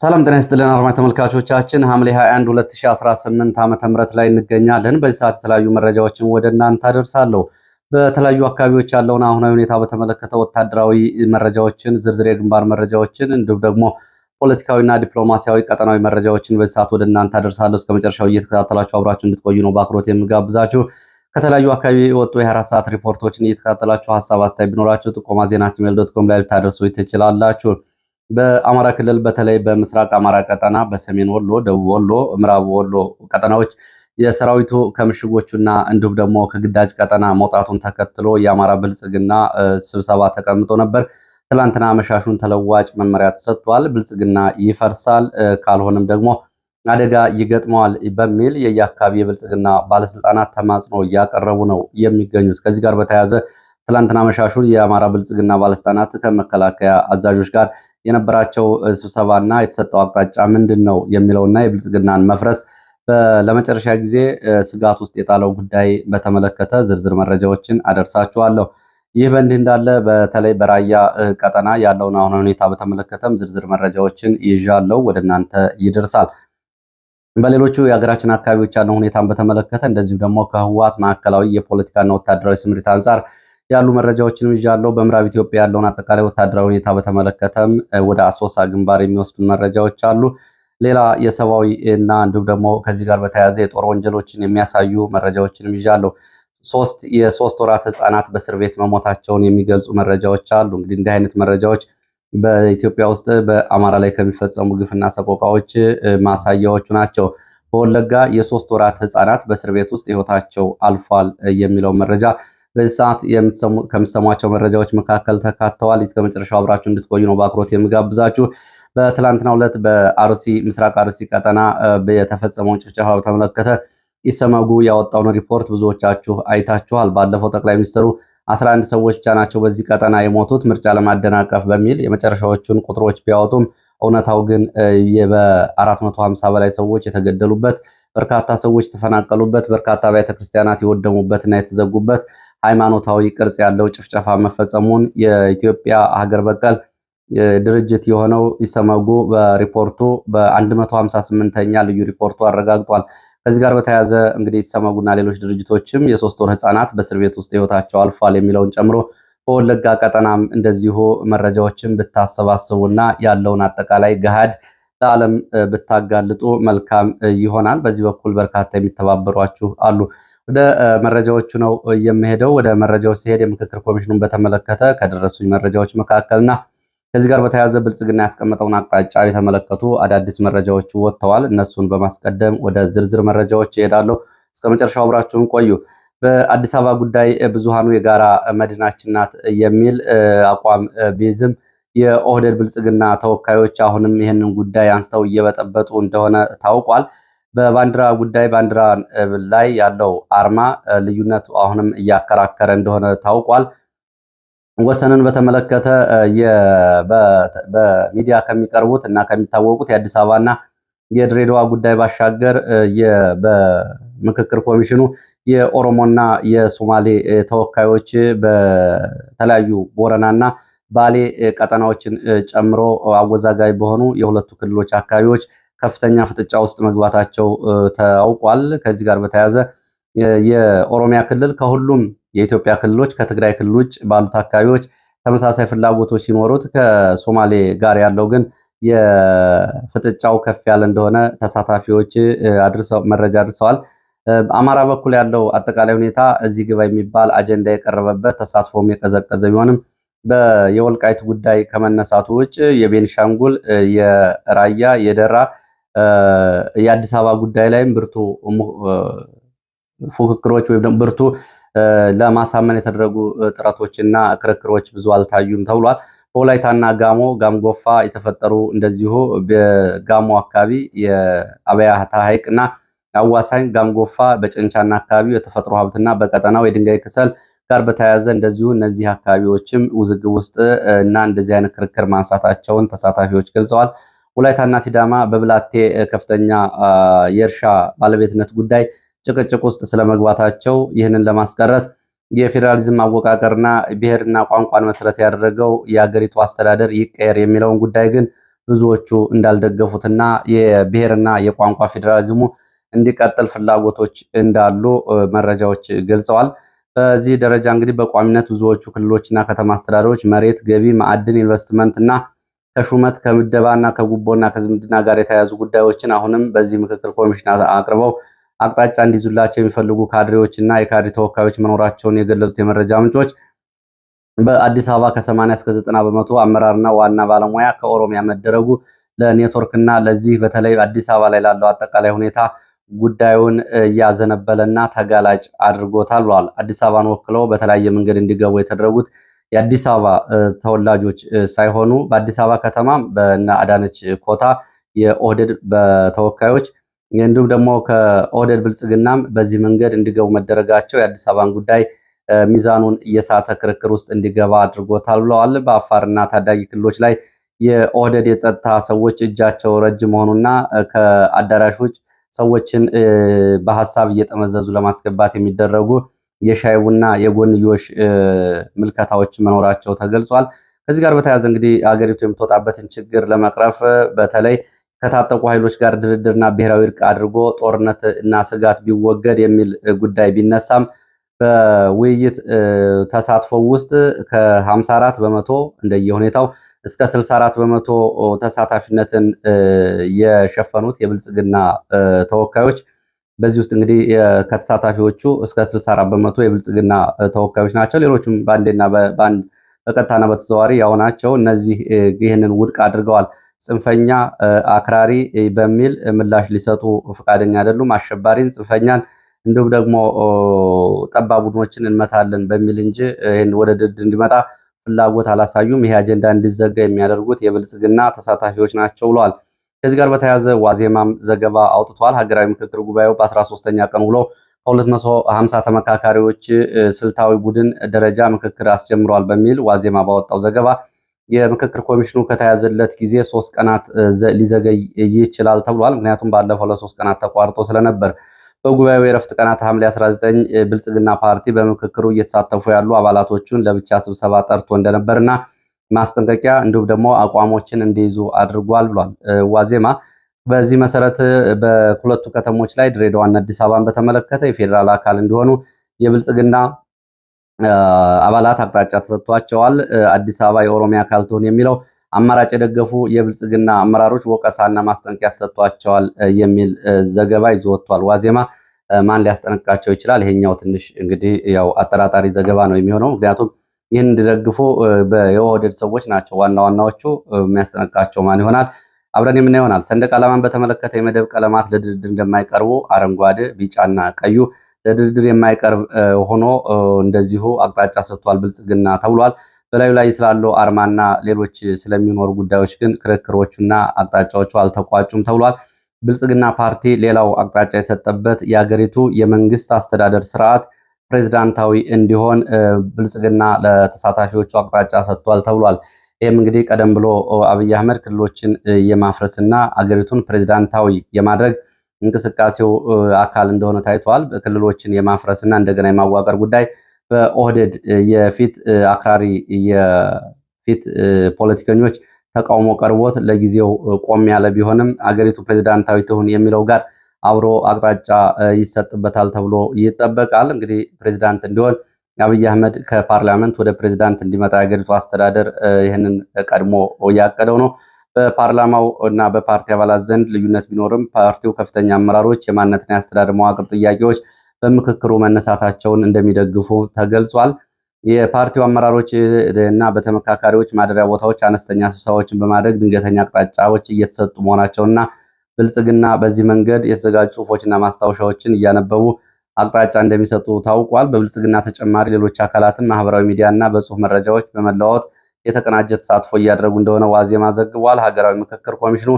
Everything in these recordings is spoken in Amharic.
ሰላም ጤና ይስጥልን አድማጭ ተመልካቾቻችን ሐምሌ 21 2018 ዓ.ም ላይ እንገኛለን። በዚህ ሰዓት የተለያዩ መረጃዎችን ወደ እናንተ አደርሳለሁ። በተለያዩ አካባቢዎች ያለውን አሁናዊ ሁኔታ በተመለከተ ወታደራዊ መረጃዎችን፣ ዝርዝር የግንባር መረጃዎችን እንዲሁም ደግሞ ፖለቲካዊና ዲፕሎማሲያዊ ቀጠናዊ መረጃዎችን በዚህ ሰዓት ወደ እናንተ አደርሳለሁ። እስከ መጨረሻው እየተከታተላችሁ አብራችሁ እንድትቆዩ ነው በአክብሮት የምጋብዛችሁ። ከተለያዩ አካባቢ የወጡ የ24 ሰዓት ሪፖርቶችን እየተከታተላችሁ ሀሳብ አስተያየት ቢኖራችሁ ጥቆማ ዜና@gmail.com ላይ ልታደርሱ ትችላላችሁ። በአማራ ክልል በተለይ በምስራቅ አማራ ቀጠና በሰሜን ወሎ፣ ደቡብ ወሎ፣ ምዕራብ ወሎ ቀጠናዎች የሰራዊቱ ከምሽጎቹና እንዲሁም ደግሞ ከግዳጅ ቀጠና መውጣቱን ተከትሎ የአማራ ብልጽግና ስብሰባ ተቀምጦ ነበር። ትላንትና አመሻሹን ተለዋጭ መመሪያ ተሰጥቷል። ብልጽግና ይፈርሳል፣ ካልሆነም ደግሞ አደጋ ይገጥመዋል በሚል የየአካባቢ የብልጽግና ባለስልጣናት ተማጽኖ እያቀረቡ ነው የሚገኙት። ከዚህ ጋር በተያያዘ ትላንትና አመሻሹን የአማራ ብልጽግና ባለስልጣናት ከመከላከያ አዛዦች ጋር የነበራቸው ስብሰባና የተሰጠው አቅጣጫ ምንድን ነው የሚለውና የብልጽግናን መፍረስ ለመጨረሻ ጊዜ ስጋት ውስጥ የጣለው ጉዳይ በተመለከተ ዝርዝር መረጃዎችን አደርሳችኋለሁ። ይህ በእንዲህ እንዳለ በተለይ በራያ ቀጠና ያለውን አሁን ሁኔታ በተመለከተም ዝርዝር መረጃዎችን ይዣለሁ፣ ወደ እናንተ ይደርሳል። በሌሎቹ የሀገራችን አካባቢዎች ያለው ሁኔታን በተመለከተ እንደዚሁ ደግሞ ከህወሓት ማዕከላዊ የፖለቲካና ወታደራዊ ስምሪት አንጻር ያሉ መረጃዎችን ይዣለሁ። በምዕራብ ኢትዮጵያ ያለውን አጠቃላይ ወታደራዊ ሁኔታ በተመለከተም ወደ አሶሳ ግንባር የሚወስዱ መረጃዎች አሉ። ሌላ የሰብአዊ እና እንዲሁም ደግሞ ከዚህ ጋር በተያያዘ የጦር ወንጀሎችን የሚያሳዩ መረጃዎችን ይዣለሁ። የሶስት ወራት ህፃናት በእስር ቤት መሞታቸውን የሚገልጹ መረጃዎች አሉ። እንግዲህ እንዲህ አይነት መረጃዎች በኢትዮጵያ ውስጥ በአማራ ላይ ከሚፈጸሙ ግፍና ሰቆቃዎች ማሳያዎቹ ናቸው። በወለጋ የሶስት ወራት ህፃናት በእስር ቤት ውስጥ ህይወታቸው አልፏል የሚለው መረጃ በዚህ ሰዓት ከምትሰሟቸው መረጃዎች መካከል ተካተዋል። እስከ መጨረሻው አብራችሁ እንድትቆዩ ነው በአክብሮት የምጋብዛችሁ። በትላንትናው ዕለት በአርሲ ምስራቅ አርሲ ቀጠና የተፈጸመውን ጭፍጨፋ በተመለከተ ኢሰመጉ ያወጣውን ሪፖርት ብዙዎቻችሁ አይታችኋል። ባለፈው ጠቅላይ ሚኒስትሩ 11 ሰዎች ብቻ ናቸው በዚህ ቀጠና የሞቱት ምርጫ ለማደናቀፍ በሚል የመጨረሻዎቹን ቁጥሮች ቢያወጡም እውነታው ግን በ450 በላይ ሰዎች የተገደሉበት፣ በርካታ ሰዎች የተፈናቀሉበት፣ በርካታ አብያተ ክርስቲያናት የወደሙበትና የተዘጉበት ሃይማኖታዊ ቅርጽ ያለው ጭፍጨፋ መፈጸሙን የኢትዮጵያ ሀገር በቀል ድርጅት የሆነው ኢሰመጉ በሪፖርቱ በ158ኛ ልዩ ሪፖርቱ አረጋግጧል። ከዚህ ጋር በተያያዘ እንግዲህ ኢሰመጉና ሌሎች ድርጅቶችም የሶስት ወር ህፃናት በእስር ቤት ውስጥ ህይወታቸው አልፏል የሚለውን ጨምሮ በወለጋ ቀጠናም እንደዚሁ መረጃዎችን ብታሰባስቡና ያለውን አጠቃላይ ገሃድ ለዓለም ብታጋልጡ መልካም ይሆናል። በዚህ በኩል በርካታ የሚተባበሯችሁ አሉ። ወደ መረጃዎቹ ነው የሚሄደው። ወደ መረጃዎች ሲሄድ የምክክር ኮሚሽኑን በተመለከተ ከደረሱኝ መረጃዎች መካከልና ከዚህ ጋር በተያያዘ ብልጽግና ያስቀመጠውን አቅጣጫ የተመለከቱ አዳዲስ መረጃዎች ወጥተዋል። እነሱን በማስቀደም ወደ ዝርዝር መረጃዎች ይሄዳለሁ። እስከ መጨረሻው አብራችሁን ቆዩ። በአዲስ አበባ ጉዳይ ብዙሃኑ የጋራ መድናችን ናት የሚል አቋም ቢይዝም የኦህዴድ ብልጽግና ተወካዮች አሁንም ይህንን ጉዳይ አንስተው እየበጠበጡ እንደሆነ ታውቋል። በባንዲራ ጉዳይ ባንዲራ ላይ ያለው አርማ ልዩነቱ አሁንም እያከራከረ እንደሆነ ታውቋል። ወሰንን በተመለከተ በሚዲያ ከሚቀርቡት እና ከሚታወቁት የአዲስ አበባና የድሬዳዋ ጉዳይ ባሻገር በምክክር ኮሚሽኑ የኦሮሞና የሶማሌ ተወካዮች በተለያዩ ቦረናና ባሌ ቀጠናዎችን ጨምሮ አወዛጋቢ በሆኑ የሁለቱ ክልሎች አካባቢዎች ከፍተኛ ፍጥጫ ውስጥ መግባታቸው ታውቋል። ከዚህ ጋር በተያያዘ የኦሮሚያ ክልል ከሁሉም የኢትዮጵያ ክልሎች ከትግራይ ክልል ውጭ ባሉት አካባቢዎች ተመሳሳይ ፍላጎቶች ሲኖሩት ከሶማሌ ጋር ያለው ግን የፍጥጫው ከፍ ያለ እንደሆነ ተሳታፊዎች መረጃ አድርሰዋል። አማራ በኩል ያለው አጠቃላይ ሁኔታ እዚህ ግባ የሚባል አጀንዳ የቀረበበት ተሳትፎም የቀዘቀዘ ቢሆንም የወልቃይት ጉዳይ ከመነሳቱ ውጭ የቤኒሻንጉል፣ የራያ፣ የደራ፣ የአዲስ አበባ ጉዳይ ላይም ብርቱ ፉክክሮች ወይም ደግሞ ብርቱ ለማሳመን የተደረጉ ጥረቶችና ክርክሮች ብዙ አልታዩም ተብሏል። በወላይታና ጋምጎፋ የተፈጠሩ እንደዚሁ በጋሞ አካባቢ የአብያታ ሐይቅና አዋሳኝ ጋምጎፋ በጨንቻና አካባቢው የተፈጥሮ ሀብትና በቀጠናው የድንጋይ ክሰል ጋር በተያያዘ እንደዚሁ እነዚህ አካባቢዎችም ውዝግብ ውስጥ እና እንደዚህ አይነት ክርክር ማንሳታቸውን ተሳታፊዎች ገልጸዋል። ወላይታና ሲዳማ በብላቴ ከፍተኛ የእርሻ ባለቤትነት ጉዳይ ጭቅጭቅ ውስጥ ስለመግባታቸው ይህንን ለማስቀረት የፌዴራሊዝም አወቃቀርና ብሔርና ቋንቋን መሰረት ያደረገው የሀገሪቱ አስተዳደር ይቀየር የሚለውን ጉዳይ ግን ብዙዎቹ እንዳልደገፉትና የብሔርና የቋንቋ ፌዴራሊዝሙ እንዲቀጥል ፍላጎቶች እንዳሉ መረጃዎች ገልጸዋል። በዚህ ደረጃ እንግዲህ በቋሚነት ብዙዎቹ ክልሎችና ከተማ አስተዳደሮች መሬት፣ ገቢ፣ ማዕድን፣ ኢንቨስትመንት እና ከሹመት ከምደባና ከጉቦና ከዝምድና ጋር የተያያዙ ጉዳዮችን አሁንም በዚህ ምክክር ኮሚሽን አቅርበው አቅጣጫ እንዲይዙላቸው የሚፈልጉ ካድሬዎችና የካድሬ ተወካዮች መኖራቸውን የገለጹት የመረጃ ምንጮች በአዲስ አበባ ከ80 እስከ 90 በመቶ አመራርና ዋና ባለሙያ ከኦሮሚያ መደረጉ ለኔትወርክና ለዚህ በተለይ አዲስ አበባ ላይ ላለው አጠቃላይ ሁኔታ ጉዳዩን እያዘነበለና ተጋላጭ አድርጎታል ብለዋል። አዲስ አበባን ወክለው በተለያየ መንገድ እንዲገቡ የተደረጉት የአዲስ አበባ ተወላጆች ሳይሆኑ በአዲስ አበባ ከተማ በእነ አዳነች ኮታ የኦህዴድ በተወካዮች እንዲሁም ደግሞ ከኦህዴድ ብልጽግናም በዚህ መንገድ እንዲገቡ መደረጋቸው የአዲስ አበባን ጉዳይ ሚዛኑን እየሳተ ክርክር ውስጥ እንዲገባ አድርጎታል ብለዋል። በአፋርና ታዳጊ ክልሎች ላይ የኦህዴድ የጸጥታ ሰዎች እጃቸው ረጅም መሆኑና ከአዳራሽ ውጭ ሰዎችን በሀሳብ እየጠመዘዙ ለማስገባት የሚደረጉ የሻይ ቡና የጎንዮሽ ምልከታዎች መኖራቸው ተገልጿል። ከዚህ ጋር በተያያዘ እንግዲህ አገሪቱ የምትወጣበትን ችግር ለመቅረፍ በተለይ ከታጠቁ ኃይሎች ጋር ድርድርና ብሔራዊ እርቅ አድርጎ ጦርነት እና ስጋት ቢወገድ የሚል ጉዳይ ቢነሳም በውይይት ተሳትፎ ውስጥ ከ54 በመቶ እንደየሁኔታው እስከ 64 በመቶ ተሳታፊነትን የሸፈኑት የብልጽግና ተወካዮች በዚህ ውስጥ እንግዲህ ከተሳታፊዎቹ እስከ 64 በመቶ የብልጽግና ተወካዮች ናቸው። ሌሎቹም በቀጥታና በተዘዋዋሪ ያው ናቸው። እነዚህ ይህንን ውድቅ አድርገዋል። ጽንፈኛ፣ አክራሪ በሚል ምላሽ ሊሰጡ ፈቃደኛ አይደሉም። አሸባሪን፣ ጽንፈኛን እንዲሁም ደግሞ ጠባብ ቡድኖችን እንመታለን በሚል እንጂ ይህን ወደ ድርድር እንዲመጣ ፍላጎት አላሳዩም። ይሄ አጀንዳ እንዲዘጋ የሚያደርጉት የብልጽግና ተሳታፊዎች ናቸው ብለዋል። ከዚህ ጋር በተያያዘ ዋዜማም ዘገባ አውጥቷል። ሀገራዊ ምክክር ጉባኤው በ13ኛ ቀን ውሎ ከ250 ተመካካሪዎች ስልታዊ ቡድን ደረጃ ምክክር አስጀምሯል በሚል ዋዜማ ባወጣው ዘገባ የምክክር ኮሚሽኑ ከተያዘለት ጊዜ 3 ቀናት ሊዘገይ ይችላል ተብሏል። ምክንያቱም ባለፈው ለ3 ቀናት ተቋርጦ ስለነበር። በጉባኤው የረፍት ቀናት ሐምሌ 19 ብልጽግና ፓርቲ በምክክሩ እየተሳተፉ ያሉ አባላቶቹን ለብቻ ስብሰባ ጠርቶ እንደነበርና ማስጠንቀቂያ እንዲሁም ደግሞ አቋሞችን እንዲይዙ አድርጓል ብሏል ዋዜማ። በዚህ መሰረት በሁለቱ ከተሞች ላይ ድሬዳዋና አዲስ አበባን በተመለከተ የፌዴራል አካል እንዲሆኑ የብልጽግና አባላት አቅጣጫ ተሰጥቷቸዋል። አዲስ አበባ የኦሮሚያ አካል ትሁን የሚለው አማራጭ የደገፉ የብልጽግና አመራሮች ወቀሳና ማስጠንቀቂያ ተሰጥቷቸዋል የሚል ዘገባ ይዞ ወጥቷል ዋዜማ። ማን ሊያስጠነቅቃቸው ይችላል? ይሄኛው ትንሽ እንግዲህ ያው አጠራጣሪ ዘገባ ነው የሚሆነው። ምክንያቱም ይህን እንዲደግፉ የኦህዴድ ሰዎች ናቸው ዋና ዋናዎቹ። የሚያስጠነቅቃቸው ማን ይሆናል? አብረን የምናየው ይሆናል። ሰንደቅ ዓላማን በተመለከተ የመደብ ቀለማት ለድርድር እንደማይቀርቡ አረንጓዴ፣ ቢጫና ቀዩ ለድርድር የማይቀርብ ሆኖ እንደዚሁ አቅጣጫ ሰጥቷል ብልጽግና ተብሏል። በላዩ ላይ ስላለው አርማና ሌሎች ስለሚኖሩ ጉዳዮች ግን ክርክሮቹና አቅጣጫዎቹ አልተቋጩም ተብሏል። ብልጽግና ፓርቲ ሌላው አቅጣጫ የሰጠበት የሀገሪቱ የመንግስት አስተዳደር ስርዓት ፕሬዝዳንታዊ እንዲሆን ብልጽግና ለተሳታፊዎቹ አቅጣጫ ሰጥቷል ተብሏል። ይህም እንግዲህ ቀደም ብሎ አብይ አህመድ ክልሎችን የማፍረስና አገሪቱን ፕሬዝዳንታዊ የማድረግ እንቅስቃሴው አካል እንደሆነ ታይቷል። ክልሎችን የማፍረስና እንደገና የማዋቀር ጉዳይ በኦህዴድ የፊት አክራሪ የፊት ፖለቲከኞች ተቃውሞ ቀርቦት ለጊዜው ቆም ያለ ቢሆንም አገሪቱ ፕሬዝዳንታዊ ትሁን የሚለው ጋር አብሮ አቅጣጫ ይሰጥበታል ተብሎ ይጠበቃል። እንግዲህ ፕሬዝዳንት እንዲሆን አብይ አህመድ ከፓርላመንት ወደ ፕሬዝዳንት እንዲመጣ የሀገሪቱ አስተዳደር ይህንን ቀድሞ ያቀደው ነው። በፓርላማው እና በፓርቲ አባላት ዘንድ ልዩነት ቢኖርም ፓርቲው ከፍተኛ አመራሮች የማንነትና የአስተዳደር መዋቅር ጥያቄዎች በምክክሩ መነሳታቸውን እንደሚደግፉ ተገልጿል። የፓርቲው አመራሮች እና በተመካካሪዎች ማደሪያ ቦታዎች አነስተኛ ስብሰባዎችን በማድረግ ድንገተኛ አቅጣጫዎች እየተሰጡ መሆናቸውና ብልጽግና በዚህ መንገድ የተዘጋጁ ጽሁፎችና ማስታወሻዎችን እያነበቡ አቅጣጫ እንደሚሰጡ ታውቋል። በብልጽግና ተጨማሪ ሌሎች አካላትም ማህበራዊ ሚዲያና በጽሁፍ መረጃዎች በመለዋወጥ የተቀናጀ ተሳትፎ እያደረጉ እንደሆነ ዋዜማ ዘግቧል። ሀገራዊ ምክክር ኮሚሽኑ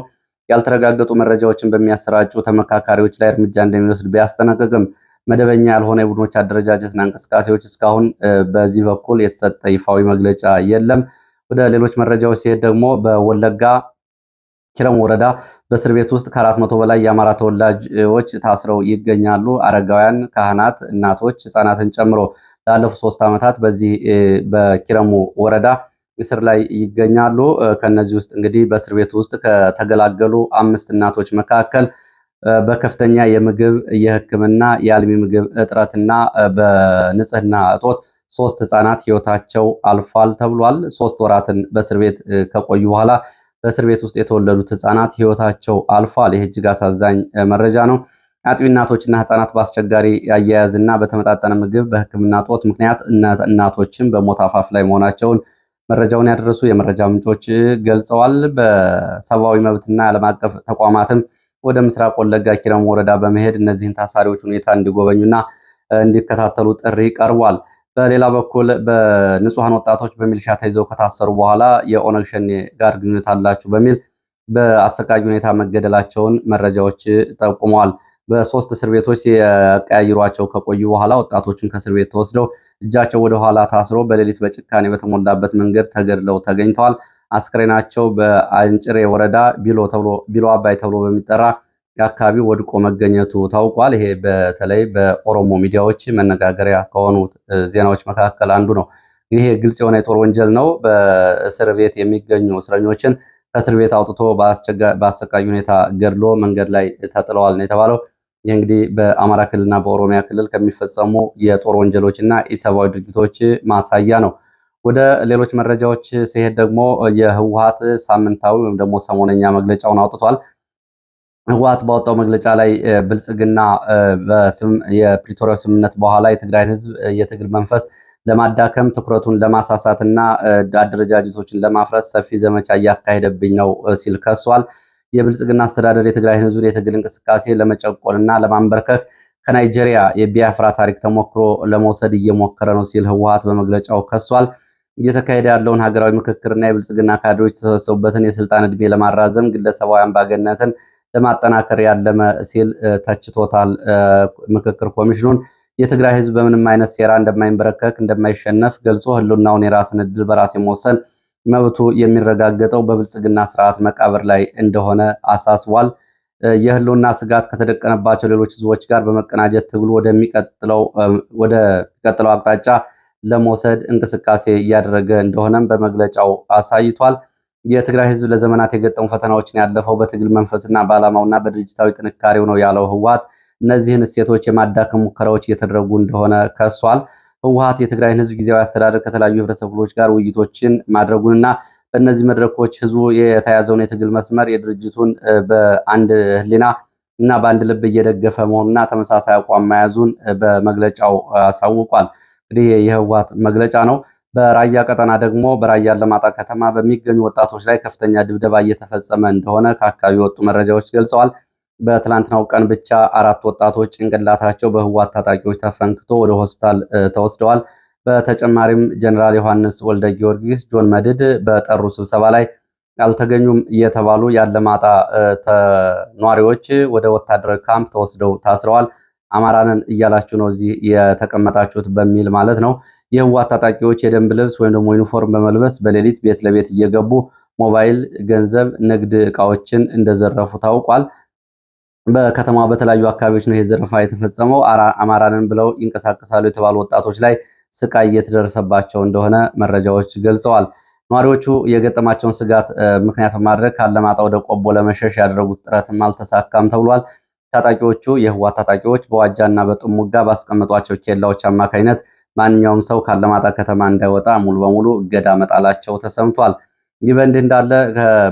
ያልተረጋገጡ መረጃዎችን በሚያሰራጩ ተመካካሪዎች ላይ እርምጃ እንደሚወስድ ቢያስጠነቅቅም መደበኛ ያልሆነ የቡድኖች አደረጃጀትና እንቅስቃሴዎች እስካሁን በዚህ በኩል የተሰጠ ይፋዊ መግለጫ የለም። ወደ ሌሎች መረጃዎች ሲሄድ ደግሞ በወለጋ ኪረም ወረዳ በእስር ቤት ውስጥ ከ400 በላይ የአማራ ተወላጆች ታስረው ይገኛሉ። አረጋውያን፣ ካህናት፣ እናቶች፣ ህፃናትን ጨምሮ ላለፉት 3 ዓመታት በዚህ በኪረሙ ወረዳ እስር ላይ ይገኛሉ። ከነዚህ ውስጥ እንግዲህ በእስር ቤት ውስጥ ከተገላገሉ 5 እናቶች መካከል በከፍተኛ የምግብ የሕክምና የአልሚ ምግብ እጥረትና በንጽህና እጦት 3 ህጻናት ህይወታቸው አልፏል ተብሏል። 3 ወራትን በእስር ቤት ከቆዩ በኋላ በእስር ቤት ውስጥ የተወለዱት ህጻናት ህይወታቸው አልፏል። ይህ እጅግ አሳዛኝ መረጃ ነው። አጥቢ እናቶችና ህጻናት በአስቸጋሪ አያያዝና በተመጣጠነ ምግብ በሕክምና እጦት ምክንያት እናቶችን በሞት አፋፍ ላይ መሆናቸውን መረጃውን ያደረሱ የመረጃ ምንጮች ገልጸዋል። በሰብአዊ መብትና ዓለም አቀፍ ተቋማትም ወደ ምስራቅ ወለጋ ኪረሙ ወረዳ በመሄድ እነዚህን ታሳሪዎች ሁኔታ እንዲጎበኙና እንዲከታተሉ ጥሪ ቀርቧል። በሌላ በኩል በንጹሐን ወጣቶች በሚሊሻ ተይዘው ከታሰሩ በኋላ የኦነግ ሸኔ ጋር ግንኙነት አላችሁ በሚል በአሰቃቂ ሁኔታ መገደላቸውን መረጃዎች ጠቁመዋል። በ3 እስር ቤቶች የቀያይሯቸው ከቆዩ በኋላ ወጣቶቹን ከእስር ቤት ተወስደው እጃቸው ወደ ኋላ ታስሮ በሌሊት በጭካኔ በተሞላበት መንገድ ተገድለው ተገኝተዋል። አስክሬናቸው በአንጭሬ ወረዳ ቢሎ አባይ ተብሎ በሚጠራ አካባቢ ወድቆ መገኘቱ ታውቋል። ይሄ በተለይ በኦሮሞ ሚዲያዎች መነጋገሪያ ከሆኑ ዜናዎች መካከል አንዱ ነው። ይሄ ግልጽ የሆነ የጦር ወንጀል ነው። በእስር ቤት የሚገኙ እስረኞችን ከእስር ቤት አውጥቶ በአሰቃቂ ሁኔታ ገድሎ መንገድ ላይ ተጥለዋል ነው የተባለው። ይህ እንግዲህ በአማራ ክልልና በኦሮሚያ ክልል ከሚፈጸሙ የጦር ወንጀሎች እና ኢሰብአዊ ድርጊቶች ማሳያ ነው። ወደ ሌሎች መረጃዎች ሲሄድ ደግሞ የህወሓት ሳምንታዊ ወይም ደግሞ ሰሞነኛ መግለጫውን አውጥቷል። ህወሓት ባወጣው መግለጫ ላይ ብልጽግና የፕሪቶሪያ ስምምነት በኋላ የትግራይን ህዝብ የትግል መንፈስ ለማዳከም ትኩረቱን ለማሳሳትና አደረጃጀቶችን ለማፍረስ ሰፊ ዘመቻ እያካሄደብኝ ነው ሲል ከሷል። የብልጽግና አስተዳደር የትግራይ ህዝብ የትግል እንቅስቃሴ ለመጨቆንና ለማንበርከክ ከናይጄሪያ የቢያፍራ ታሪክ ተሞክሮ ለመውሰድ እየሞከረ ነው ሲል ህወሓት በመግለጫው ከሷል። እየተካሄደ ያለውን ሀገራዊ ምክክርና የብልጽግና ካድሬዎች የተሰበሰቡበትን የስልጣን ዕድሜ ለማራዘም ግለሰባዊ አምባገነትን ለማጠናከር ያለመ ሲል ተችቶታል። ምክክር ኮሚሽኑን የትግራይ ህዝብ በምንም አይነት ሴራ እንደማይንበረከክ እንደማይሸነፍ ገልጾ ህልውናውን የራስን ዕድል በራስ የመወሰን መብቱ የሚረጋገጠው በብልጽግና ስርዓት መቃብር ላይ እንደሆነ አሳስቧል። የህልውና ስጋት ከተደቀነባቸው ሌሎች ህዝቦች ጋር በመቀናጀት ትግሉ ወደሚቀጥለው አቅጣጫ ለመውሰድ እንቅስቃሴ እያደረገ እንደሆነም በመግለጫው አሳይቷል። የትግራይ ህዝብ ለዘመናት የገጠሙ ፈተናዎችን ያለፈው በትግል መንፈስና በዓላማውና በድርጅታዊ ጥንካሬው ነው ያለው ህወሓት እነዚህን እሴቶች የማዳከም ሙከራዎች እየተደረጉ እንደሆነ ከሷል። ህወሓት የትግራይን ህዝብ ጊዜያዊ አስተዳደር ከተለያዩ የህብረተሰብ ክፍሎች ጋር ውይይቶችን ማድረጉንና በእነዚህ መድረኮች ህዝቡ የተያዘውን የትግል መስመር የድርጅቱን በአንድ ህሊና እና በአንድ ልብ እየደገፈ መሆኑና ተመሳሳይ አቋም መያዙን በመግለጫው አሳውቋል። እንግዲህ የህወሓት መግለጫ ነው። በራያ ቀጠና ደግሞ በራያ አላማጣ ከተማ በሚገኙ ወጣቶች ላይ ከፍተኛ ድብደባ እየተፈጸመ እንደሆነ ከአካባቢ የወጡ መረጃዎች ገልጸዋል። በትላንትናው ቀን ብቻ 4 ወጣቶች ጭንቅላታቸው በህወሓት ታጣቂዎች ተፈንክቶ ወደ ሆስፒታል ተወስደዋል። በተጨማሪም ጀነራል ዮሐንስ ወልደ ጊዮርጊስ፣ ጆን መድድ በጠሩ ስብሰባ ላይ ያልተገኙም እየተባሉ የአላማጣ ነዋሪዎች ወደ ወታደራዊ ካምፕ ተወስደው ታስረዋል። አማራንን እያላችሁ ነው እዚህ የተቀመጣችሁት በሚል ማለት ነው። የህወሓት ታጣቂዎች የደንብ ልብስ ወይም ደግሞ ዩኒፎርም በመልበስ በሌሊት ቤት ለቤት እየገቡ ሞባይል፣ ገንዘብ፣ ንግድ እቃዎችን እንደዘረፉ ታውቋል። በከተማ በተለያዩ አካባቢዎች ነው የዘረፋ የተፈጸመው። አማራንን ብለው ይንቀሳቀሳሉ የተባሉ ወጣቶች ላይ ስቃይ እየተደረሰባቸው እንደሆነ መረጃዎች ገልጸዋል። ነዋሪዎቹ የገጠማቸውን ስጋት ምክንያት በማድረግ ካለማጣ ወደ ቆቦ ለመሸሽ ያደረጉት ጥረትም አልተሳካም ተብሏል። ታጣቂዎቹ የህወሓት ታጣቂዎች በዋጃና በጥሙጋ ባስቀመጧቸው ኬላዎች አማካኝነት ማንኛውም ሰው ካለማጣ ከተማ እንዳይወጣ ሙሉ በሙሉ እገዳ መጣላቸው ተሰምቷል። ይህ በእንዲህ እንዳለ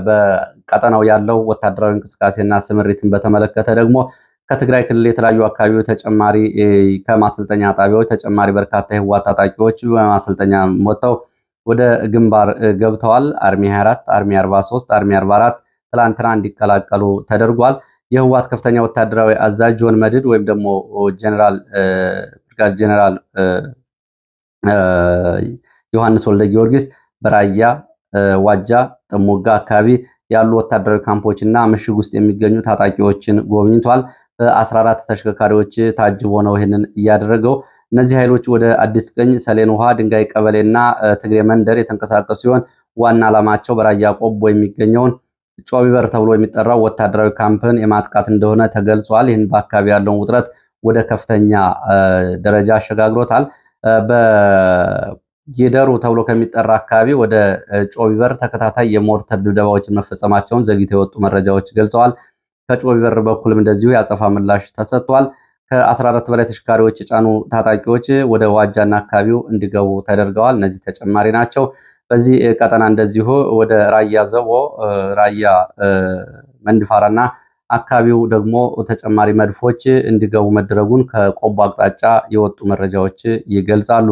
በቀጠናው ያለው ወታደራዊ እንቅስቃሴና ስምሪትን በተመለከተ ደግሞ ከትግራይ ክልል የተለያዩ አካባቢዎች ተጨማሪ ከማሰልጠኛ ጣቢያዎች ተጨማሪ በርካታ የህወሓት ታጣቂዎች በማሰልጠኛ ወጥተው ወደ ግንባር ገብተዋል። አርሚ 24፣ አርሚ 43፣ አርሚ 44 ትላንትና እንዲቀላቀሉ ተደርጓል። የህወሓት ከፍተኛ ወታደራዊ አዛዥ ጆን መድድ ወይም ደግሞ ጀነራል ዮሐንስ ወልደ ጊዮርጊስ በራያ ዋጃ ጥሙጋ አካባቢ ያሉ ወታደራዊ ካምፖችና ምሽግ ውስጥ የሚገኙ ታጣቂዎችን ጎብኝቷል። በ14 ተሽከርካሪዎች ታጅቦ ነው ይህንን እያደረገው። እነዚህ ኃይሎች ወደ አዲስ ቅኝ፣ ሰሌን ውሃ፣ ድንጋይ ቀበሌና ትግሬ መንደር የተንቀሳቀሱ ሲሆን ዋና ዓላማቸው በራያ ቆቦ የሚገኘውን ጮቢበር ተብሎ የሚጠራው ወታደራዊ ካምፕን የማጥቃት እንደሆነ ተገልጿል። ይህን በአካባቢ ያለውን ውጥረት ወደ ከፍተኛ ደረጃ አሸጋግሮታል። ጌደሩ ተብሎ ከሚጠራ አካባቢ ወደ ጮቢበር ተከታታይ የሞርተር ድብደባዎችን መፈጸማቸውን ዘግይተው የወጡ መረጃዎች ገልጸዋል። ከጮቢበር በኩልም እንደዚሁ ያጸፋ ምላሽ ተሰጥቷል። ከ14 በላይ ተሽከርካሪዎች የጫኑ ታጣቂዎች ወደ ዋጃና አካባቢው እንዲገቡ ተደርገዋል። እነዚህ ተጨማሪ ናቸው። በዚህ ቀጠና እንደዚሁ ወደ ራያ ዘቦ፣ ራያ መንድፋራና አካባቢው ደግሞ ተጨማሪ መድፎች እንዲገቡ መደረጉን ከቆቦ አቅጣጫ የወጡ መረጃዎች ይገልጻሉ።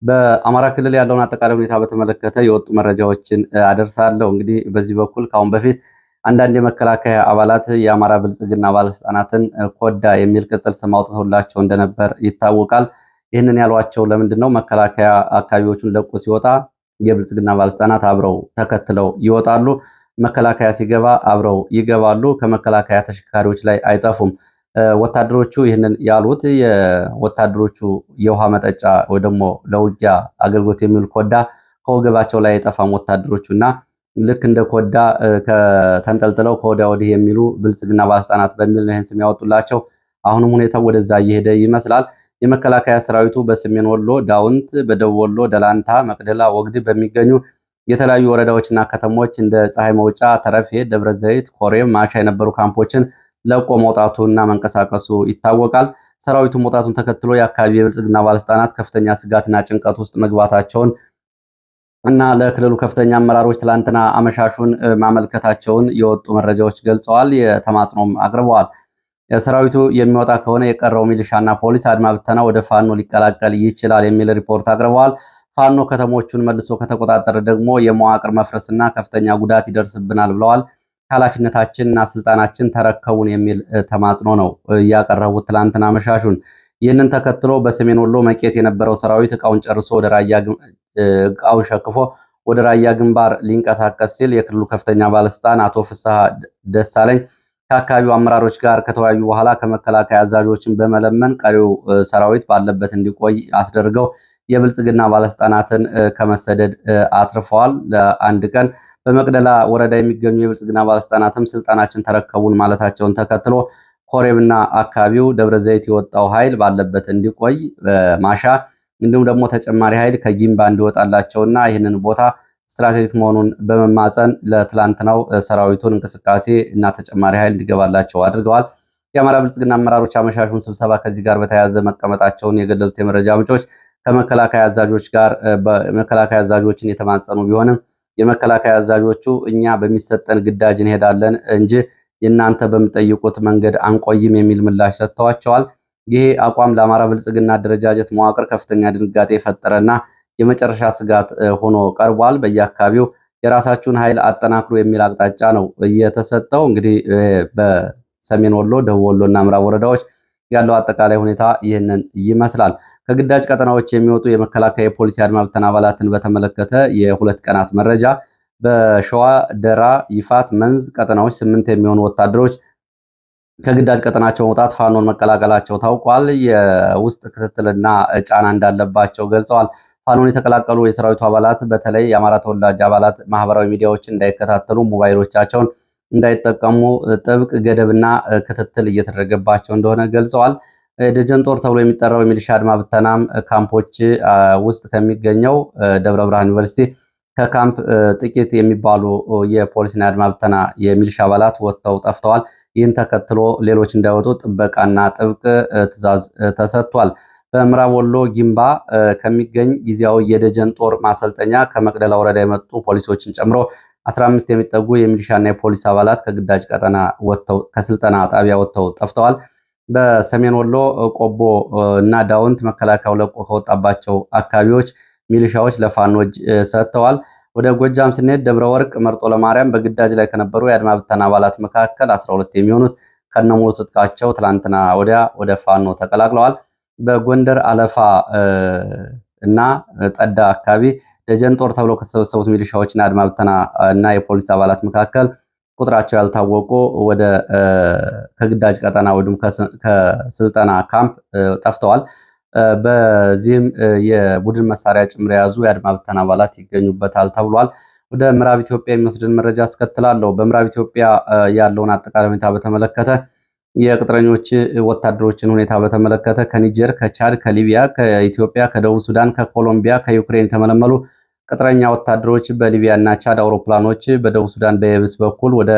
በአማራ ክልል ያለውን አጠቃላይ ሁኔታ በተመለከተ የወጡ መረጃዎችን አደርሳለሁ። እንግዲህ በዚህ በኩል ከአሁን በፊት አንዳንድ የመከላከያ አባላት የአማራ ብልጽግና ባለስልጣናትን ኮዳ የሚል ቅጽል ስም አውጥተውላቸው እንደነበር ይታወቃል። ይህንን ያሏቸው ለምንድን ነው? መከላከያ አካባቢዎቹን ለቆ ሲወጣ የብልጽግና ባለስልጣናት አብረው ተከትለው ይወጣሉ። መከላከያ ሲገባ አብረው ይገባሉ። ከመከላከያ ተሽከርካሪዎች ላይ አይጠፉም። ወታደሮቹ ይህንን ያሉት የወታደሮቹ የውሃ መጠጫ ወይ ደግሞ ለውጊያ አገልግሎት የሚውል ኮዳ ከወገባቸው ላይ አይጠፋም ወታደሮቹ እና ልክ እንደ ኮዳ ከተንጠልጥለው ከወዲያ ወዲህ የሚሉ ብልጽግና ባለስልጣናት በሚል ነው ይህን ስም ያወጡላቸው። አሁንም ሁኔታው ወደዛ እየሄደ ይመስላል። የመከላከያ ሰራዊቱ በሰሜን ወሎ ዳውንት፣ በደቡብ ወሎ ደላንታ፣ መቅደላ፣ ወግዲ በሚገኙ የተለያዩ ወረዳዎችና ከተሞች እንደ ፀሐይ መውጫ፣ ተረፌ፣ ደብረ ዘይት፣ ኮሬብ፣ ማሻ የነበሩ ካምፖችን ለቆ መውጣቱና መንቀሳቀሱ ይታወቃል። ሰራዊቱ መውጣቱን ተከትሎ የአካባቢ የብልጽግና ባለስልጣናት ከፍተኛ ስጋትና ጭንቀት ውስጥ መግባታቸውን እና ለክልሉ ከፍተኛ አመራሮች ትላንትና አመሻሹን ማመልከታቸውን የወጡ መረጃዎች ገልጸዋል። የተማጽኖም አቅርበዋል። ሰራዊቱ የሚወጣ ከሆነ የቀረው ሚሊሻና ፖሊስ አድማ ብተና ወደ ፋኖ ሊቀላቀል ይችላል የሚል ሪፖርት አቅርበዋል። ፋኖ ከተሞቹን መልሶ ከተቆጣጠረ ደግሞ የመዋቅር መፍረስና ከፍተኛ ጉዳት ይደርስብናል ብለዋል። ኃላፊነታችንና ስልጣናችን ተረከቡን የሚል ተማጽኖ ነው ያቀረቡት ትላንትና አመሻሹን። ይህንን ተከትሎ በሰሜን ወሎ መቄት የነበረው ሰራዊት እቃውን ጨርሶ እቃውን ሸክፎ ወደ ራያ ግንባር ሊንቀሳቀስ ሲል የክልሉ ከፍተኛ ባለስልጣን አቶ ፍስሐ ደሳለኝ ከአካባቢው አመራሮች ጋር ከተወያዩ በኋላ ከመከላከያ አዛዦችን በመለመን ቀሪው ሰራዊት ባለበት እንዲቆይ አስደርገው የብልጽግና ባለስልጣናትን ከመሰደድ አትርፈዋል። ለአንድ ቀን በመቅደላ ወረዳ የሚገኙ የብልጽግና ባለስልጣናትም ስልጣናችን ተረከቡን ማለታቸውን ተከትሎ ኮሬብና አካባቢው ደብረ ዘይት የወጣው ኃይል ባለበት እንዲቆይ ማሻ እንዲሁም ደግሞ ተጨማሪ ኃይል ከጊምባ እንዲወጣላቸውና ይህንን ቦታ ስትራቴጂክ መሆኑን በመማፀን ለትላንትናው ሰራዊቱን እንቅስቃሴ እና ተጨማሪ ኃይል እንዲገባላቸው አድርገዋል። የአማራ ብልጽግና አመራሮች አመሻሹን ስብሰባ ከዚህ ጋር በተያያዘ መቀመጣቸውን የገለጹት የመረጃ ምንጮች ከመከላከያ አዛዦች ጋር መከላከያ አዛዦችን የተማጸኑ ቢሆንም የመከላከያ አዛዦቹ እኛ በሚሰጠን ግዳጅ እንሄዳለን እንጂ የእናንተ በምጠይቁት መንገድ አንቆይም የሚል ምላሽ ሰጥተዋቸዋል። ይሄ አቋም ለአማራ ብልጽግና አደረጃጀት መዋቅር ከፍተኛ ድንጋጤ የፈጠረና የመጨረሻ ስጋት ሆኖ ቀርቧል። በየአካባቢው የራሳችሁን ኃይል አጠናክሩ የሚል አቅጣጫ ነው እየተሰጠው። እንግዲህ በሰሜን ወሎ፣ ደቡብ ወሎ እና ምዕራብ ወረዳዎች ያለው አጠቃላይ ሁኔታ ይህንን ይመስላል። ከግዳጅ ቀጠናዎች የሚወጡ የመከላከያ የፖሊስ አድማ ብተና አባላትን በተመለከተ የሁለት ቀናት መረጃ በሸዋ ደራ፣ ይፋት፣ መንዝ ቀጠናዎች 8 የሚሆኑ ወታደሮች ከግዳጅ ቀጠናቸው መውጣት ፋኖን መቀላቀላቸው ታውቋል። የውስጥ ክትትልና ጫና እንዳለባቸው ገልጸዋል። ፋኖን የተቀላቀሉ የሰራዊቱ አባላት በተለይ የአማራ ተወላጅ አባላት ማህበራዊ ሚዲያዎችን እንዳይከታተሉ፣ ሞባይሎቻቸውን እንዳይጠቀሙ ጥብቅ ገደብና ክትትል እየተደረገባቸው እንደሆነ ገልጸዋል። ደጀን ጦር ተብሎ የሚጠራው የሚሊሻ አድማ ብተናም ካምፖች ውስጥ ከሚገኘው ደብረ ብርሃን ዩኒቨርሲቲ ከካምፕ ጥቂት የሚባሉ የፖሊስና የአድማ ብተና የሚሊሻ አባላት ወጥተው ጠፍተዋል። ይህን ተከትሎ ሌሎች እንዳይወጡ ጥበቃና ጥብቅ ትዕዛዝ ተሰጥቷል። በምዕራብ ወሎ ጊምባ ከሚገኝ ጊዜያዊ የደጀን ጦር ማሰልጠኛ ከመቅደላ ወረዳ የመጡ ፖሊሶችን ጨምሮ 15 የሚጠጉ የሚሊሻና የፖሊስ አባላት ከግዳጅ ቀጠና ወጥተው ከስልጠና ጣቢያ ወጥተው ጠፍተዋል። በሰሜን ወሎ ቆቦ እና ዳውንት መከላከያው ለቆ ከወጣባቸው አካባቢዎች ሚሊሻዎች ለፋኖች ሰጥተዋል። ወደ ጎጃም ስንሄድ ደብረ ወርቅ፣ መርጦ ለማርያም በግዳጅ ላይ ከነበሩ የአድማ ብተና አባላት መካከል 12 የሚሆኑት ከነሙሉ ትጥቃቸው ትላንትና ወዲያ ወደ ፋኖ ተቀላቅለዋል። በጎንደር አለፋ እና ጠዳ አካባቢ ደጀን ጦር ተብለው ከተሰበሰቡት ሚሊሻዎችና አድማ ብተና እና የፖሊስ አባላት መካከል ቁጥራቸው ያልታወቁ ወደ ከግዳጅ ቀጠና ወይም ከስልጠና ካምፕ ጠፍተዋል። በዚህም የቡድን መሳሪያ ጭምር የያዙ የአድማ ብተና አባላት ይገኙበታል ተብሏል። ወደ ምዕራብ ኢትዮጵያ የሚወስድን መረጃ አስከትላለሁ። በምዕራብ ኢትዮጵያ ያለውን አጠቃላይ ሁኔታ በተመለከተ የቅጥረኞች ወታደሮችን ሁኔታ በተመለከተ ከኒጀር፣ ከቻድ፣ ከሊቢያ፣ ከኢትዮጵያ፣ ከደቡብ ሱዳን፣ ከኮሎምቢያ፣ ከዩክሬን የተመለመሉ ቅጥረኛ ወታደሮች በሊቢያ እና ቻድ አውሮፕላኖች በደቡብ ሱዳን በየብስ በኩል ወደ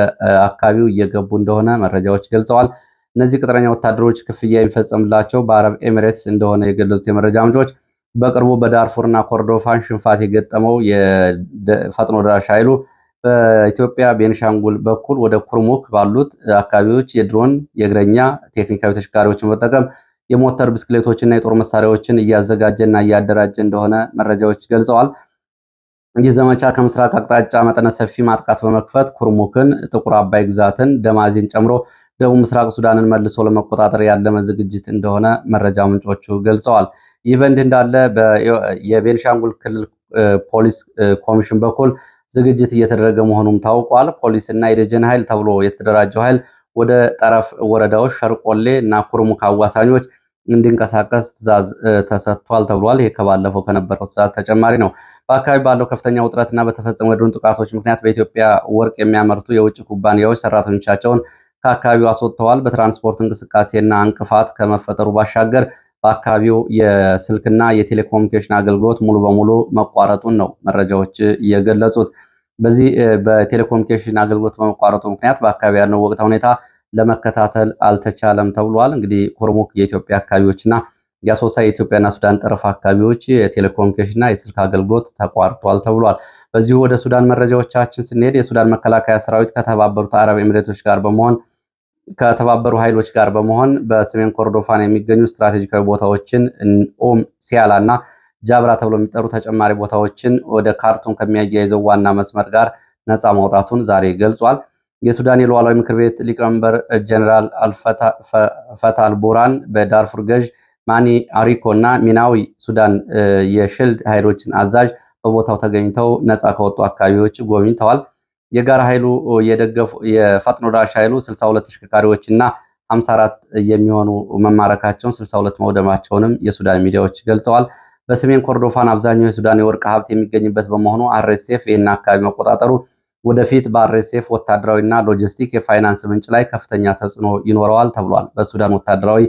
አካባቢው እየገቡ እንደሆነ መረጃዎች ገልጸዋል። እነዚህ ቅጥረኛ ወታደሮች ክፍያ የሚፈጸምላቸው በአረብ ኤሚሬትስ እንደሆነ የገለጹት የመረጃ ምንጮች በቅርቡ በዳርፉርና ኮርዶፋን ሽንፋት የገጠመው የፈጥኖ ደራሽ ኃይሉ በኢትዮጵያ ቤንሻንጉል በኩል ወደ ኩርሙክ ባሉት አካባቢዎች የድሮን የእግረኛ ቴክኒካዊ ተሽከርካሪዎችን በመጠቀም የሞተር ብስክሌቶችና የጦር መሳሪያዎችን እያዘጋጀና እያደራጀ እንደሆነ መረጃዎች ገልጸዋል። ይህ ዘመቻ ከምስራቅ አቅጣጫ መጠነ ሰፊ ማጥቃት በመክፈት ኩርሙክን፣ ጥቁር አባይ ግዛትን፣ ደማዚን ጨምሮ ደቡብ ምስራቅ ሱዳንን መልሶ ለመቆጣጠር ያለመ ዝግጅት እንደሆነ መረጃ ምንጮቹ ገልጸዋል። ይህ በእንዲህ እንዳለ የቤንሻንጉል ክልል ፖሊስ ኮሚሽን በኩል ዝግጅት እየተደረገ መሆኑም ታውቋል። ፖሊስና የደጀን ኃይል ተብሎ የተደራጀው ኃይል ወደ ጠረፍ ወረዳዎች ሸርቆሌ እና ኩርሙክ አዋሳኞች እንዲንቀሳቀስ ትዕዛዝ ተሰጥቷል ተብሏል። ይሄ ከባለፈው ከነበረው ትዕዛዝ ተጨማሪ ነው። በአካባቢ ባለው ከፍተኛ ውጥረትና በተፈጸሙ የድሮን ጥቃቶች ምክንያት በኢትዮጵያ ወርቅ የሚያመርቱ የውጭ ኩባንያዎች ሰራተኞቻቸውን ከአካባቢው አስወጥተዋል። በትራንስፖርት እንቅስቃሴና እንቅፋት ከመፈጠሩ ባሻገር በአካባቢው የስልክና የቴሌኮሙኒኬሽን አገልግሎት ሙሉ በሙሉ መቋረጡን ነው መረጃዎች የገለጹት። በዚህ በቴሌኮሙኒኬሽን አገልግሎት በመቋረጡ ምክንያት በአካባቢ ያለው ወቅታዊ ሁኔታ ለመከታተል አልተቻለም ተብሏል። እንግዲህ ኩርሙክ የኢትዮጵያ አካባቢዎችና የአሶሳ የኢትዮጵያና ሱዳን ጠረፍ አካባቢዎች የቴሌኮሙኒኬሽንና የስልክ አገልግሎት ተቋርጧል ተብሏል። በዚሁ ወደ ሱዳን መረጃዎቻችን ስንሄድ የሱዳን መከላከያ ሰራዊት ከተባበሩት አረብ ኤሚሬቶች ጋር በመሆን ከተባበሩ ኃይሎች ጋር በመሆን በሰሜን ኮርዶፋን የሚገኙ ስትራቴጂካዊ ቦታዎችን ሲያላ እና ጃብራ ተብሎ የሚጠሩ ተጨማሪ ቦታዎችን ወደ ካርቱም ከሚያያይዘው ዋና መስመር ጋር ነፃ ማውጣቱን ዛሬ ገልጿል። የሱዳን የሉዓላዊ ምክር ቤት ሊቀመንበር ጀነራል አልፈታል ቡራን በዳርፉር ገዥ ማኒ አሪኮ እና ሚናዊ ሱዳን የሽልድ ኃይሎችን አዛዥ በቦታው ተገኝተው ነፃ ከወጡ አካባቢዎች ጎብኝተዋል። የጋራ ኃይሉ የፈጥኖ ደራሽ ኃይሉ 62 ተሽከርካሪዎች እና 54 የሚሆኑ መማረካቸውን 62 መውደማቸውንም የሱዳን ሚዲያዎች ገልጸዋል። በሰሜን ኮርዶፋን አብዛኛው የሱዳን የወርቅ ሀብት የሚገኝበት በመሆኑ አርኤስኤፍ ይህን አካባቢ መቆጣጠሩ ወደፊት በአርኤስኤፍ ወታደራዊና ሎጂስቲክ የፋይናንስ ምንጭ ላይ ከፍተኛ ተጽዕኖ ይኖረዋል ተብሏል። በሱዳን ወታደራዊ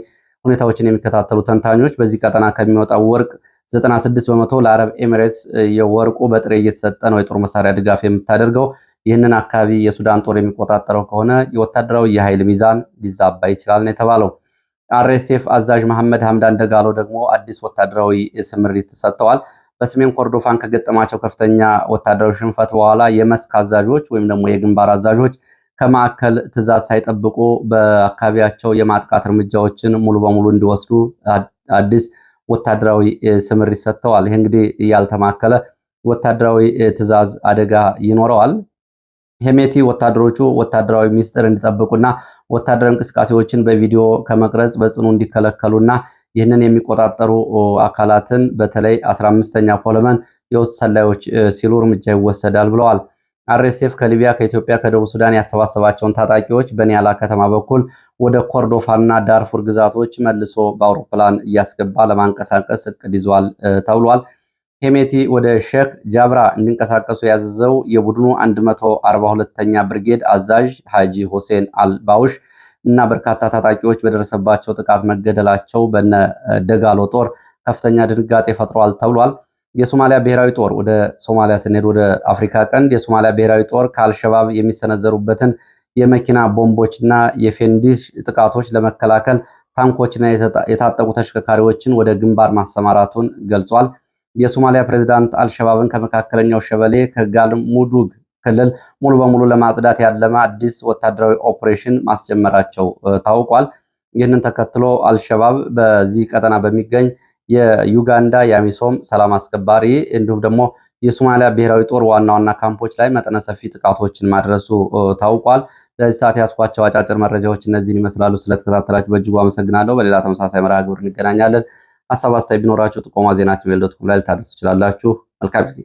ሁኔታዎችን የሚከታተሉ ተንታኞች በዚህ ቀጠና ከሚወጣው ወርቅ 96 በመቶ ለአረብ ኤሚሬትስ የወርቁ በጥሬ እየተሰጠ ነው የጦር መሳሪያ ድጋፍ የምታደርገው። ይህንን አካባቢ የሱዳን ጦር የሚቆጣጠረው ከሆነ የወታደራዊ የኃይል ሚዛን ሊዛባ ይችላል ነው የተባለው። አርኤስኤፍ አዛዥ መሐመድ ሐምዳን ደጋሎ ደግሞ አዲስ ወታደራዊ ስምሪት ሰጥተዋል። በሰሜን ኮርዶፋን ከገጠማቸው ከፍተኛ ወታደራዊ ሽንፈት በኋላ የመስክ አዛዦች ወይም ደግሞ የግንባር አዛዦች ከማዕከል ትዕዛዝ ሳይጠብቁ በአካባቢያቸው የማጥቃት እርምጃዎችን ሙሉ በሙሉ እንዲወስዱ አዲስ ወታደራዊ ስምሪት ሰጥተዋል። ይህ እንግዲህ ያልተማከለ ወታደራዊ ትዕዛዝ አደጋ ይኖረዋል። ሄሜቲ ወታደሮቹ ወታደራዊ ሚስጥር እንዲጠብቁና ወታደራዊ እንቅስቃሴዎችን በቪዲዮ ከመቅረጽ በጽኑ እንዲከለከሉና ይህንን የሚቆጣጠሩ አካላትን በተለይ 15ኛ ፖለመን የውስጥ ሰላዮች ሲሉ እርምጃ ይወሰዳል ብለዋል። አርኤስኤፍ ከሊቢያ፣ ከኢትዮጵያ፣ ከደቡብ ሱዳን ያሰባሰባቸውን ታጣቂዎች በኒያላ ከተማ በኩል ወደ ኮርዶፋንና ዳርፉር ግዛቶች መልሶ በአውሮፕላን እያስገባ ለማንቀሳቀስ እቅድ ይዟል ተብሏል። ሄሜቲ ወደ ሼክ ጃብራ እንዲንቀሳቀሱ ያዘዘው የቡድኑ 142ኛ ብርጌድ አዛዥ ሐጂ ሁሴን አልባውሽ እና በርካታ ታጣቂዎች በደረሰባቸው ጥቃት መገደላቸው በነ ደጋሎ ጦር ከፍተኛ ድንጋጤ ፈጥሯል ተብሏል። የሶማሊያ ብሔራዊ ጦር ወደ ሶማሊያ ስንሄድ ወደ አፍሪካ ቀንድ የሶማሊያ ብሔራዊ ጦር ከአልሸባብ የሚሰነዘሩበትን የመኪና ቦምቦችና የፌንዲሽ ጥቃቶች ለመከላከል ታንኮችና የታጠቁ ተሽከርካሪዎችን ወደ ግንባር ማሰማራቱን ገልጿል። የሶማሊያ ፕሬዝዳንት አልሸባብን ከመካከለኛው ሸበሌ ከጋልሙዱግ ክልል ሙሉ በሙሉ ለማጽዳት ያለመ አዲስ ወታደራዊ ኦፕሬሽን ማስጀመራቸው ታውቋል። ይህንን ተከትሎ አልሸባብ በዚህ ቀጠና በሚገኝ የዩጋንዳ የአሚሶም ሰላም አስከባሪ እንዲሁም ደግሞ የሶማሊያ ብሔራዊ ጦር ዋና ዋና ካምፖች ላይ መጠነ ሰፊ ጥቃቶችን ማድረሱ ታውቋል። ለዚህ ሰዓት ያስኳቸው አጫጭር መረጃዎች እነዚህን ይመስላሉ። ስለተከታተላችሁ በእጅጉ አመሰግናለሁ። በሌላ ተመሳሳይ መርሃ ግብር እንገናኛለን። ሀሳብ አስተያየት ቢኖራችሁ ጥቆማ ዜናችን ሜል.com ላይ ልታደርሱ ትችላላችሁ። መልካም ጊዜ